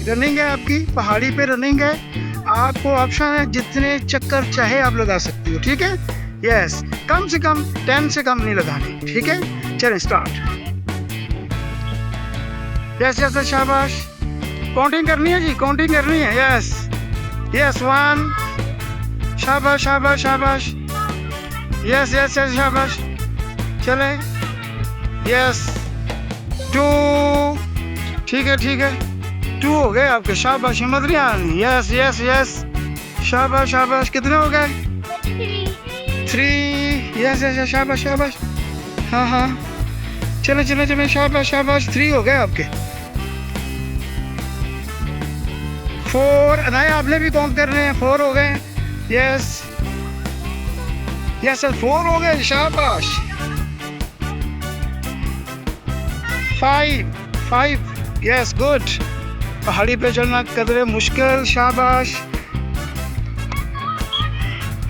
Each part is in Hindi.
रनिंग है आपकी, पहाड़ी पे रनिंग है। आपको ऑप्शन है जितने चक्कर चाहे आप लगा सकती हो, ठीक है। यस, कम से कम 10 से कम नहीं लगाने, ठीक है। चलें स्टार्ट। यस यस शाबाश, काउंटिंग करनी है जी, काउंटिंग करनी है। यस यस 1, शाबाश शाबाश शाबाश। यस यस यस शाबाश, चले। यस 2, ठीक है ठीक है, 2 हो गए आपके, शाबाश, हिम्मत नहीं आनी। यस यस यस, शाबाश शाबाश। कितने हो गए? 3, यस यस यस, शाबाश शाबाश। हाँ हाँ, चले चले चले, शाबाश शाबाश, 3 हो गए आपके। 4, नहीं आपने भी काउंट करने हैं, 4 हो गए। यस यस सर, 4 हो गए, शाबाश। 5, यस गुड। पहाड़ी पे चलना कदरे मुश्किल, शाबाश।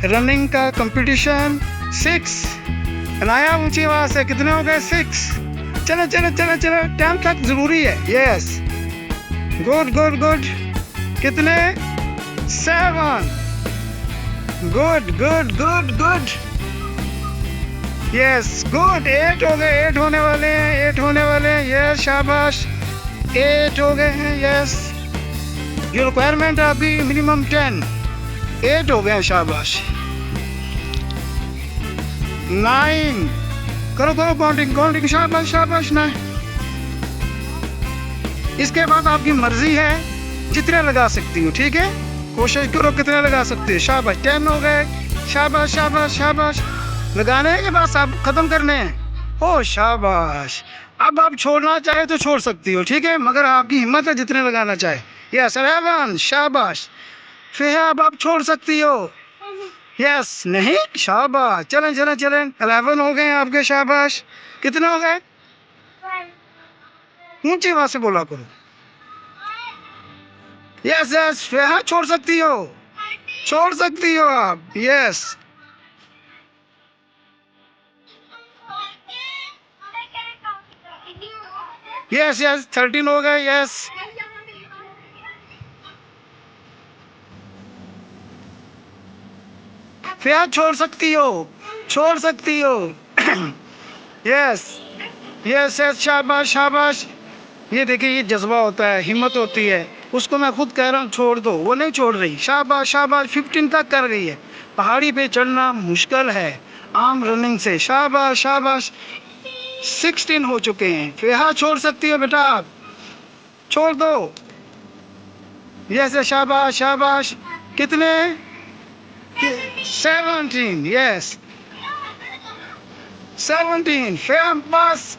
रनिंग का कंपटीशन। 6, अनाया ऊंची आवाज से, कितने हो गए? 6। चलो चलो चलो चलो, 10 तक जरूरी है। Yes good good good. कितने? 7, good good good good. Yes good, 8 हो गए, 8 होने वाले हैं, 8 होने वाले हैं। यस शाबाश, 8 हो गए हैं। यस, ये रिक्वायरमेंट है आपकी मिनिमम 10, 8 हो गए हैं, शाबाश। 9, करो करो काउंटिंग काउंटिंग, शाबाश शाबाश। 9, इसके बाद आपकी मर्जी है, जितने लगा सकती हो, ठीक है। कोशिश करो कितने लगा सकते हो, शाबाश। 10 हो गए, शाबाश शाबाश शाबाश। लगाने के बाद आप खत्म करने हैं। ओ शाबाश, अब आप छोड़ना चाहे तो छोड़ सकती हो, ठीक है, मगर आपकी हिम्मत है जितने लगाना चाहे। यस 11, शाबाश। फिर अब आप छोड़ सकती हो। यस, नहीं, शाबाश। चलें चलें चलें, 11 हो गए आपके, शाबाश। कितने हो गए? ऊंची आवाज से बोला करो। यस यस, फिर हाँ छोड़ सकती हो, छोड़ सकती हो आप। यस यस यस, 13 हो गए। यस फिर हाँ छोड़ सकती हो, छोड़ सकती हो। यस यस यस, शाबाश शाबाश। ये देखिए, ये जज्बा होता है, हिम्मत होती है, उसको मैं खुद कह रहा हूँ छोड़ दो, वो नहीं छोड़ रही। शाबाश शाबाश, 15 तक कर गई है। पहाड़ी पे चढ़ना मुश्किल है आम रनिंग से, शाबाश शाबाश। 16 हो चुके हैं, फिर हाँ छोड़ सकती हो बेटा, आप छोड़ दो। यस शाबाश शाबाश। कितने? 17, यस 17, फिर बस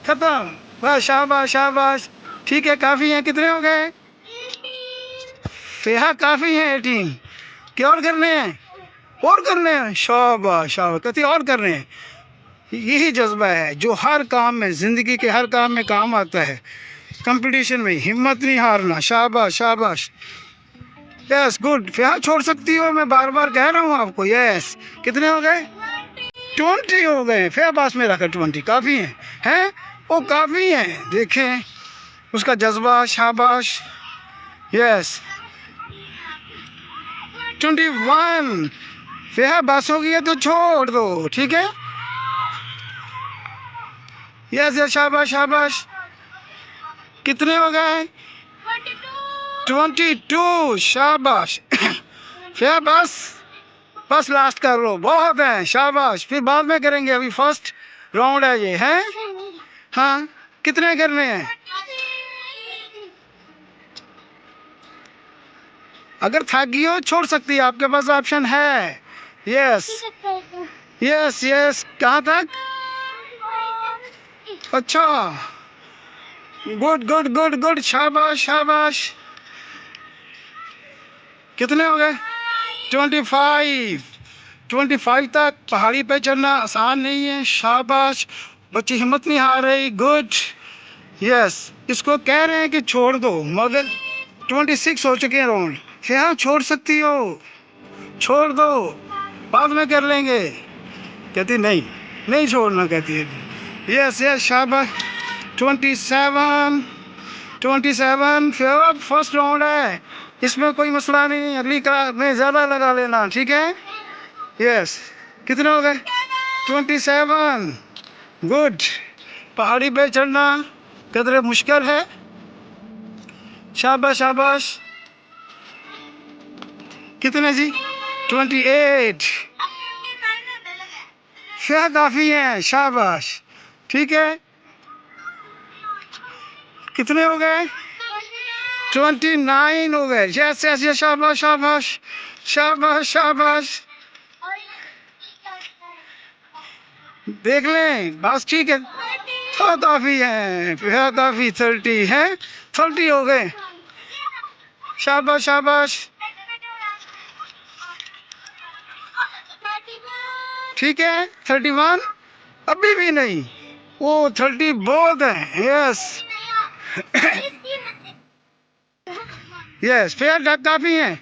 खत्म, बस शाबाश शाबाश। ठीक है, काफी है। कितने हो गए? फिर काफी है 18। क्या और करने हैं? और करने हैं, शाबाश शाबाश, कहती और कर रहे हैं। यही जज्बा है जो हर काम में, जिंदगी के हर काम में काम आता है। कंपटीशन में हिम्मत नहीं हारना, शाबाश शाबाश। यस गुड, फिर छोड़ सकती हो, मैं बार बार कह रहा हूँ आपको। यस, कितने हो गए? 20 हो गए, फिर पास में रखा 20, काफ़ी हैं वो, काफ़ी हैं। देखें उसका जज्बा, शाबाश। यस 21, फिर बस हो गई है तो छोड़ दो, ठीक है। यस यस, शाबाश शाबाश। कितने हो गए? 22, शाबाश। फिर बस, बस लास्ट कर लो, बहुत है, शाबाश। फिर बाद में करेंगे, अभी फर्स्ट राउंड है ये, है। हाँ, कितने करने हैं? अगर थक गई हो छोड़ सकती है, आपके पास ऑप्शन है। यस यस यस, कहाँ तक? अच्छा, गुड गुड गुड गुड, शाबाश शाबाश। कितने हो गए? 25, 25 तक। पहाड़ी पे चढ़ना आसान नहीं है, शाबाश। बच्ची हिम्मत नहीं हार रही, गुड। यस, इसको कह रहे हैं कि छोड़ दो, मगर 26 हो चुके हैं राउंड। हाँ छोड़ सकती हो, छोड़ दो, बाद में कर लेंगे। कहती नहीं, नहीं छोड़ना, कहती है। यस यस, शाबाश। 27, 27 फिर फर्स्ट राउंड है, इसमें कोई मसला नहीं, अगली कार में ज़्यादा लगा लेना, ठीक है। यस, कितने हो गए? 27। गुड। पहाड़ी पे चढ़ना कदरे मुश्किल है। शाबाश शाबाश। कितने जी? 28। फिर काफ़ी है, शाबाश। ठीक है, कितने हो गए? 29 हो गए। यस यस यस, शाबाश शाबाश शाबाश शाबाश। देख लें, बस ठीक है, थोड़ा काफ़ी है, फिर काफ़ी 30 है, 30 हो गए। शाबाश शाबाश। ठीक है, 31 अभी भी नहीं, वो 30 बहुत है। यस यस, फिर काफ़ी है।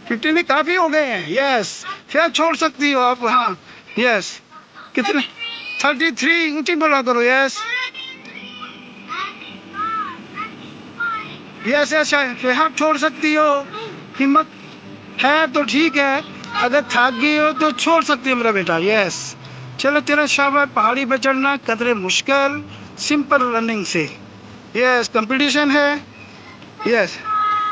15 काफ़ी हो गए हैं। यस, फिर छोड़ सकती हो आप। हाँ यस, कितने? 33 ऊंची बोला करो। यस यस यस, फिर आप छोड़ सकती हो, हिम्मत है तो ठीक है, अगर थक गई हो तो छोड़ सकती हो मेरा बेटा। यस, चलो तेरा शाबाश। पहाड़ी पे चढ़ना कदरे मुश्किल, सिंपल रनिंग से। यस, कंपटीशन है। यस,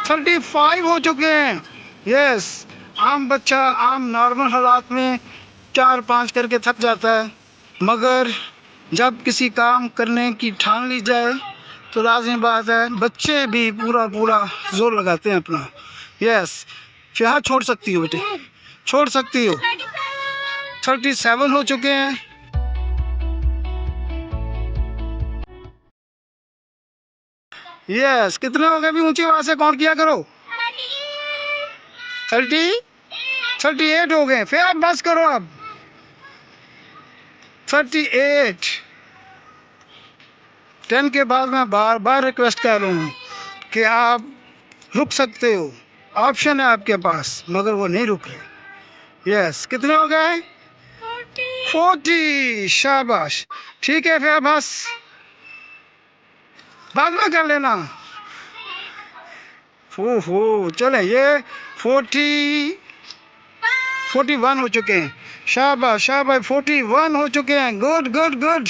35 हो चुके हैं। यस, आम बच्चा आम नॉर्मल हालात में 4-5 करके थक जाता है, मगर जब किसी काम करने की ठान ली जाए तो लाज़मी बात है बच्चे भी पूरा पूरा जोर लगाते हैं अपना। यस, फिर हाँ छोड़ सकती हो बेटे, छोड़ सकती हो। 37 हो चुके हैं। यस, कितने हो गए? भी ऊंची आवाज से काउंट किया करो। 38 हो गए। फिर आप बस करो अब। 38। 10 के बाद मैं बार बार रिक्वेस्ट कर रहा हूँ कि आप रुक सकते हो, ऑप्शन है आपके पास, मगर वो नहीं रुक रहे। यस, कितने हो गए? 40। शाबाश। ठीक है, फिर बस बाद में कर लेना। हो चले, ये 41 हो चुके हैं। शाबाश शाबाश, 41 हो चुके हैं। Good good good.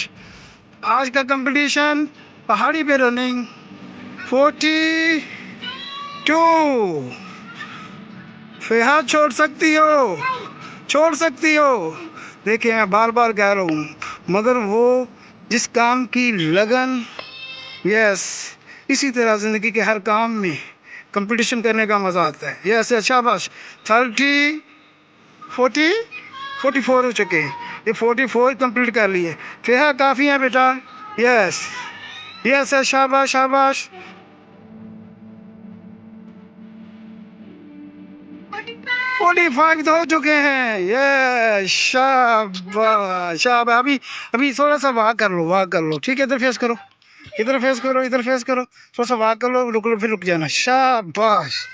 आज का कंपटीशन पहाड़ी पे रनिंग 42। फिर हाथ छोड़ सकती हो, छोड़ सकती हो। देखिए, मैं बार बार कह रहा हूँ, मगर वो जिस काम की लगन, यस, इसी तरह ज़िंदगी के हर काम में कंपटीशन करने का मज़ा आता है। यस यस, शाबाश। 30, 40, 44 हो चुके हैं। ये 44 कंप्लीट कर लिए। फिर हाँ काफ़ी है बेटा। यस यस यस, शाबाश शाबाश। 45 तो हो चुके हैं। ये शाबाश शाबाश। अभी अभी थोड़ा सा वाक कर लो, वाक कर लो। ठीक है, इधर फेस करो, इधर फेस करो, इधर फेस करो, थोड़ा सा वाक कर लो, रुक लो, फिर रुक जाना। शाबाश।